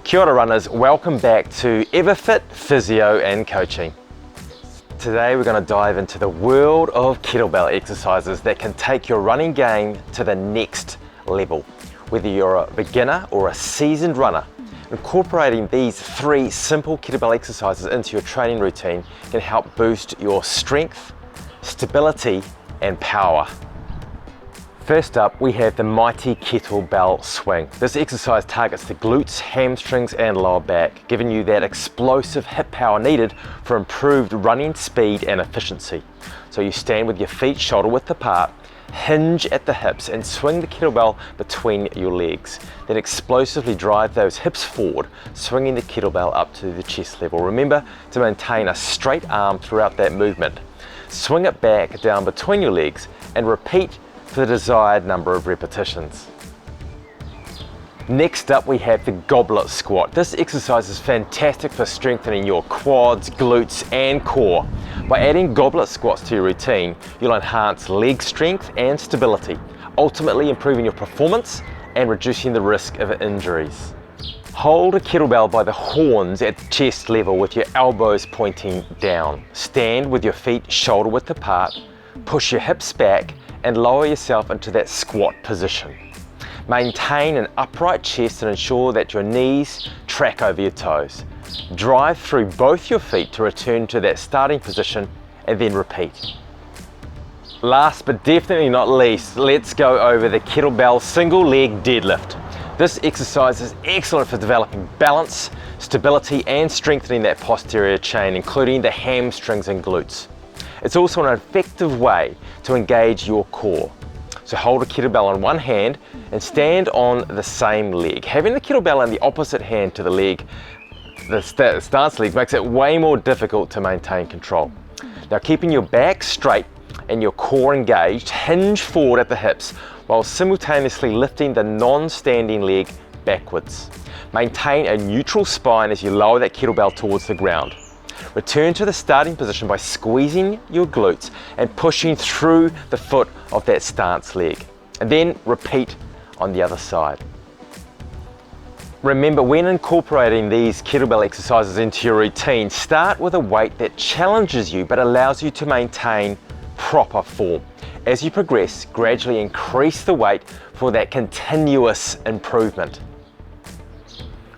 Kia ora runners, welcome back to Everfit Physio and Coaching. Today we're going to dive into the world of kettlebell exercises that can take your running game to the next level. Whether you're a beginner or a seasoned runner, incorporating these 3 simple kettlebell exercises into your training routine can help boost your strength, stability and power. First up, we have the mighty kettlebell swing. This exercise targets the glutes, hamstrings and lower back, giving you that explosive hip power needed for improved running speed and efficiency. So you stand with your feet shoulder width apart, hinge at the hips and swing the kettlebell between your legs. Then explosively drive those hips forward, swinging the kettlebell up to the chest level. Remember to maintain a straight arm throughout that movement. Swing it back down between your legs and repeat for the desired number of repetitions. Next up we have the goblet squat. This exercise is fantastic for strengthening your quads, glutes and core. By adding goblet squats to your routine, you'll enhance leg strength and stability, ultimately improving your performance and reducing the risk of injuries. Hold a kettlebell by the horns at chest level with your elbows pointing down. Stand with your feet shoulder width apart, push your hips back and lower yourself into that squat position. Maintain an upright chest and ensure that your knees track over your toes. Drive through both your feet to return to that starting position and then repeat. Last but definitely not least, let's go over the kettlebell single leg deadlift. This exercise is excellent for developing balance, stability and strengthening that posterior chain, including the hamstrings and glutes. It's also an effective way to engage your core. So hold a kettlebell on one hand and stand on the same leg. Having the kettlebell in the opposite hand to the leg, the stance leg, makes it way more difficult to maintain control. Now keeping your back straight and your core engaged, hinge forward at the hips while simultaneously lifting the non-standing leg backwards. Maintain a neutral spine as you lower that kettlebell towards the ground. Return to the starting position by squeezing your glutes and pushing through the foot of that stance leg. And then repeat on the other side. Remember, when incorporating these kettlebell exercises into your routine, start with a weight that challenges you but allows you to maintain proper form. As you progress, gradually increase the weight for that continuous improvement.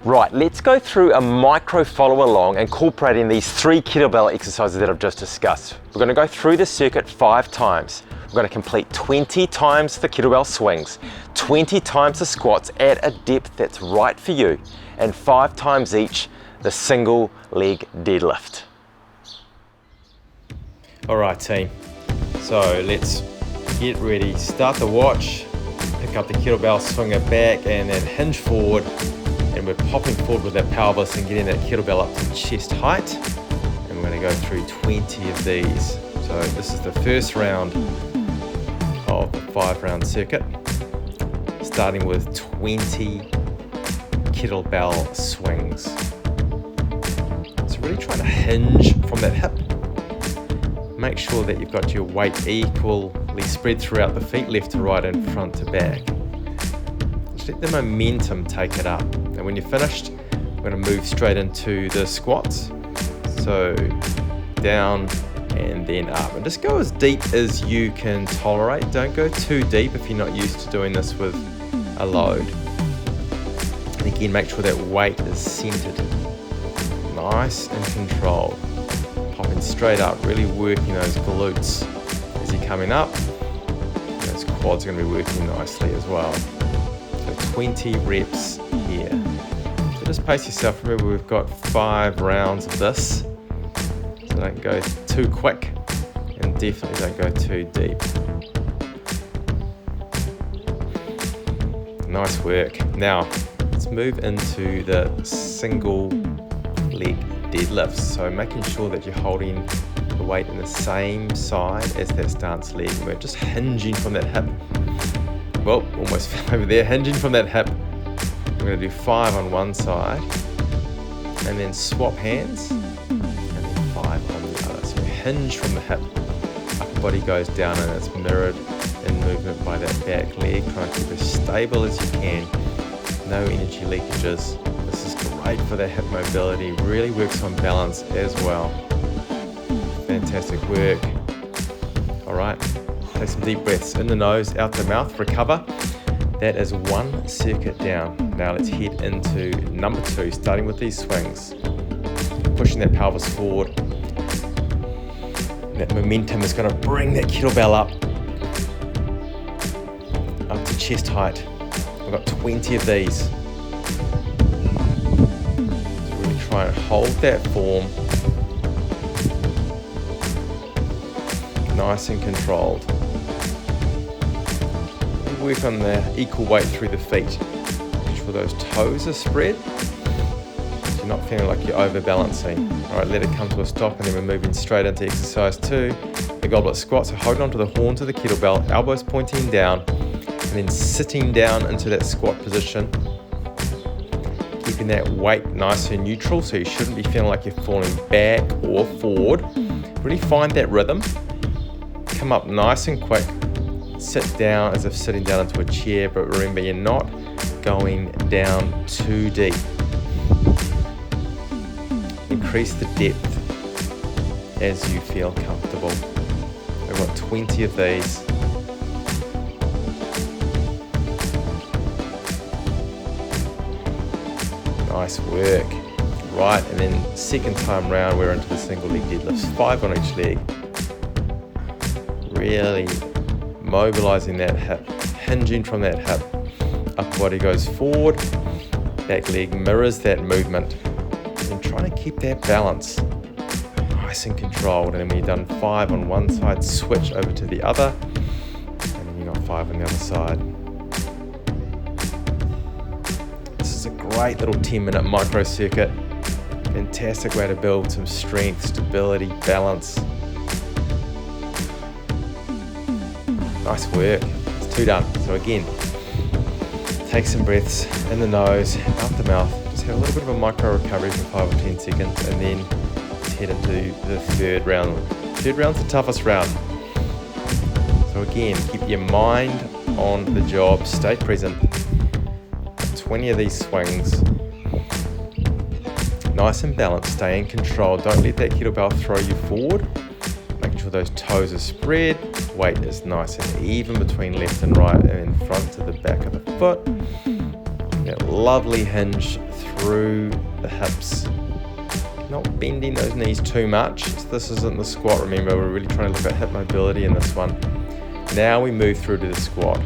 Right, let's go through a micro follow along incorporating these 3 kettlebell exercises that I've just discussed. We're going to go through the circuit 5 times. We're going to complete 20 times the kettlebell swings, 20 times the squats at a depth that's right for you, and 5 times each the single leg deadlift. Alright team, so let's get ready. Start the watch, pick up the kettlebell, swing it back and then hinge forward. And we're popping forward with that pelvis and getting that kettlebell up to chest height. And we're going to go through 20 of these. So this is the first round of the 5-round circuit, starting with 20 kettlebell swings. So really trying to hinge from that hip. Make sure that you've got your weight equally spread throughout the feet, left to right and front to back. Just let the momentum take it up. And when you're finished, we're going to move straight into the squats. So down and then up. And just go as deep as you can tolerate. Don't go too deep if you're not used to doing this with a load. And again, make sure that weight is centered. Nice and controlled. Popping straight up, really working those glutes as you're coming up. And those quads are going to be working nicely as well. So 20 reps here. So just pace yourself. Remember, we've got 5 rounds of this. So don't go too quick and definitely don't go too deep. Nice work. Now, let's move into the single leg deadlifts. So making sure that you're holding the weight in the same side as that stance leg. We're just hinging from that hip. Well, almost fell over there. Hinging from that hip. We're going to do 5 on one side and then swap hands and then 5 on the other. So hinge from the hip. Upper body goes down and it's mirrored in movement by that back leg. Try and keep as stable as you can. No energy leakages. The This is great for that hip mobility, really works on balance as well. Fantastic work. All right, take some deep breaths in the nose, out the mouth, recover. That is one circuit down. Now let's head into number 2, starting with these swings. Pushing that pelvis forward. That momentum is going to bring that kettlebell up to chest height. We've got 20 of these. So really try and hold that form. Nice and controlled. Work on the equal weight through the feet. Make sure those toes are spread. So you're not feeling like you're overbalancing. All right, let it come to a stop, and then we're moving straight into exercise 2, the goblet squat. So holding onto the horns of the kettlebell, elbows pointing down, and then sitting down into that squat position. Keeping that weight nice and neutral, so you shouldn't be feeling like you're falling back or forward. Really find that rhythm. Come up nice and quick. Sit down as if sitting down into a chair, but remember, you're not going down too deep. Increase the depth as you feel comfortable. We've got 20 of these. Nice work. Right, and then second time round, we're into the single leg deadlifts, 5 on each leg. Really mobilizing that hip, hinging from that hip. Upper body goes forward, back leg mirrors that movement, and trying to keep that balance nice and controlled. And then when you've done 5 on one side, switch over to the other, and then you've got 5 on the other side. This is a great little 10-minute micro circuit. Fantastic way to build some strength, stability, balance. Nice work. It's 2 done. So again, take some breaths in the nose, out the mouth. Just have a little bit of a micro recovery for 5 or 10 seconds, and then let's head into the third round. Third round's the toughest round. So again, keep your mind on the job, stay present. 20 of these swings. Nice and balanced, stay in control. Don't let that kettlebell throw you forward. Making sure those toes are spread. Weight is nice and even between left and right, and then front to the back of the foot. That lovely hinge through the hips. Not bending those knees too much. This isn't the squat, remember, we're really trying to look at hip mobility in this one. Now we move through to the squat.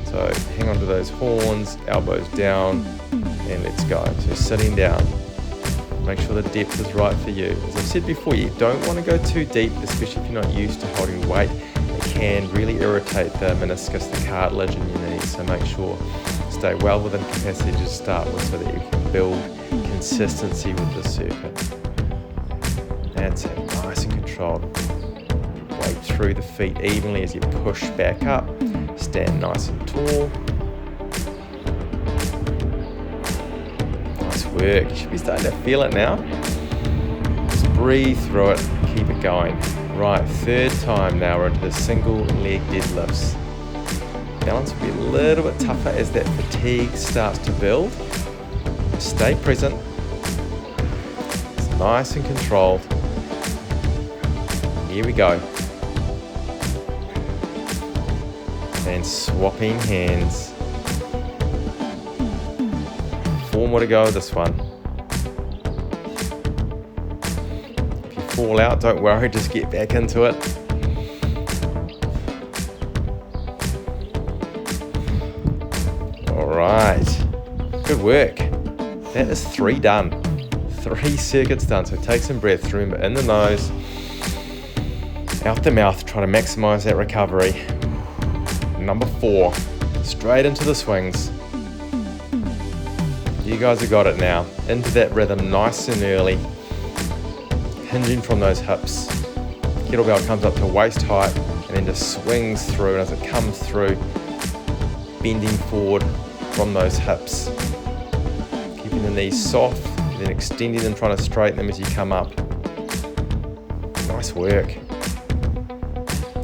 So hang on to those horns, elbows down, and let's go. So sitting down. Make sure the depth is right for you. As I've said before, you don't want to go too deep, especially if you're not used to holding weight. It can really irritate the meniscus, the cartilage in your knees. So make sure stay well within capacity to start with, so that you can build consistency with the circuit. That's it, nice and controlled. Weight through the feet evenly as you push back up. Stand nice and tall. Work. You should be starting to feel it now. Just breathe through it, keep it going. Right, third time now, we're into the single leg deadlifts. Balance will be a little bit tougher as that fatigue starts to build. Stay present. It's nice and controlled. Here we go. And swapping hands. 4 more to go with this one. If you fall out, don't worry, just get back into it. All right, good work. That is 3 done. 3 circuits done, so take some breath. Remember, in the nose, out the mouth, try to maximize that recovery. Number 4, straight into the swings. You guys have got it now. Into that rhythm nice and early. Hinging from those hips. Kettlebell comes up to waist height and then just swings through, and as it comes through, bending forward from those hips. Keeping the knees soft, and then extending them, trying to straighten them as you come up. Nice work.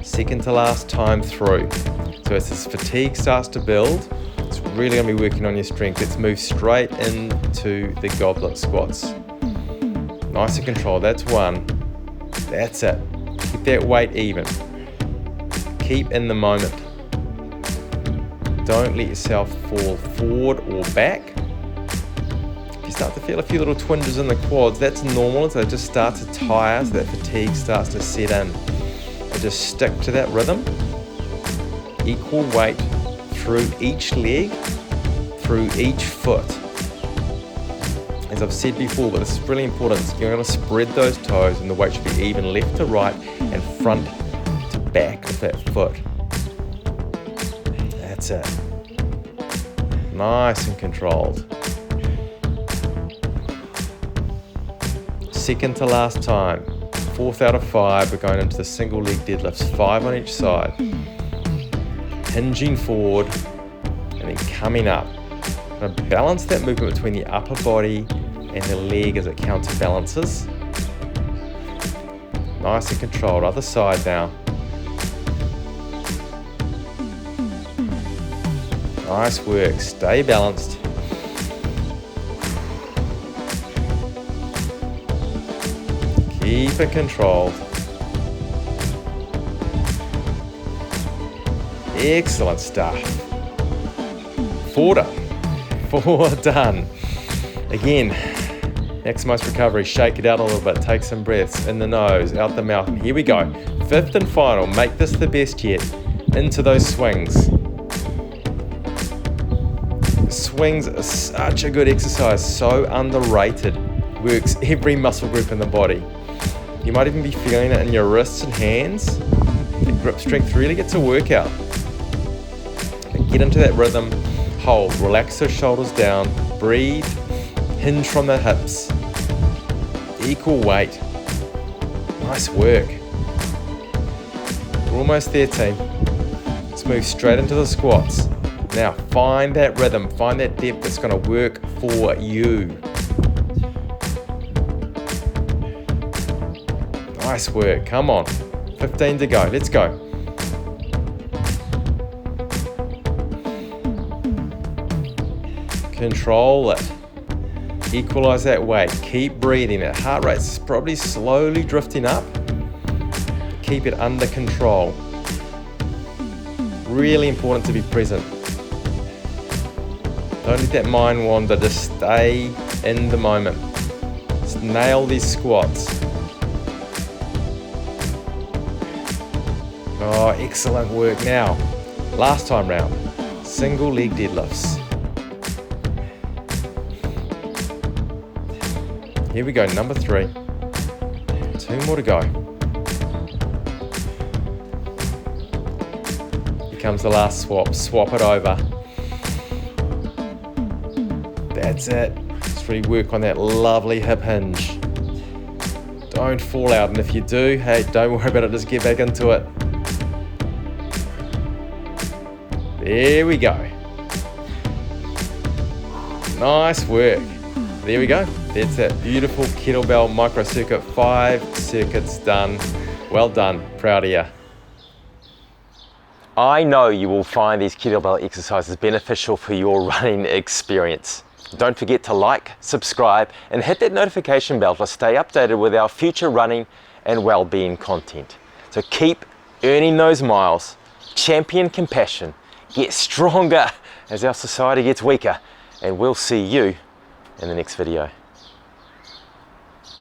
Second to last time through. So as this fatigue starts to build, it's It's really gonna be working on your strength. Let's move straight into the goblet squats. Nice and controlled, that's one. That's it. Keep that weight even. Keep in the moment. Don't let yourself fall forward or back. If you start to feel a few little twinges in the quads, that's normal as they just start to tire, so that fatigue starts to set in. So just stick to that rhythm. Equal weight through each leg, through each foot. As I've said before, but this is really important, you're going to spread those toes and the weight should be even left to right and front to back of that foot. That's it. Nice and controlled. Second to last time. 4th out of 5, we're going into the single leg deadlifts, 5 on each side. Hinging forward and then coming up. I'm going to balance that movement between the upper body and the leg as it counterbalances. Nice and controlled. Other side now. Nice work. Stay balanced. Keep it controlled. Excellent stuff. 4 done. 4 done. Again, maximize recovery. Shake it out a little bit. Take some breaths in the nose, out the mouth. And here we go. 5th and final. Make this the best yet. Into those swings. Swings are such a good exercise. So underrated. Works every muscle group in the body. You might even be feeling it in your wrists and hands. The grip strength really gets a workout. Get into that rhythm, hold, relax those shoulders down, breathe, hinge from the hips, equal weight. Nice work. We're almost there, team. Let's move straight into the squats. Now find that rhythm, find that depth that's going to work for you. Nice work, come on. 15 to go, let's go. Control it. Equalize that weight. Keep breathing. That heart rate's probably slowly drifting up. Keep it under control. Really important to be present. Don't let that mind wander. Just stay in the moment. Just nail these squats. Oh, excellent work. Now, last time round, single leg deadlifts. Here we go, number 3. 2 more to go. Here comes the last swap. Swap it over. That's it. Just really work on that lovely hip hinge. Don't fall out, and if you do, hey, don't worry about it, just get back into it. There we go. Nice work. There we go. That's it. Beautiful kettlebell micro circuit. 5 circuits done. Well done. Proud of you. I know you will find these kettlebell exercises beneficial for your running experience. Don't forget to like, subscribe, and hit that notification bell to stay updated with our future running and well-being content. So keep earning those miles, champion compassion, get stronger as our society gets weaker, and we'll see you in the next video.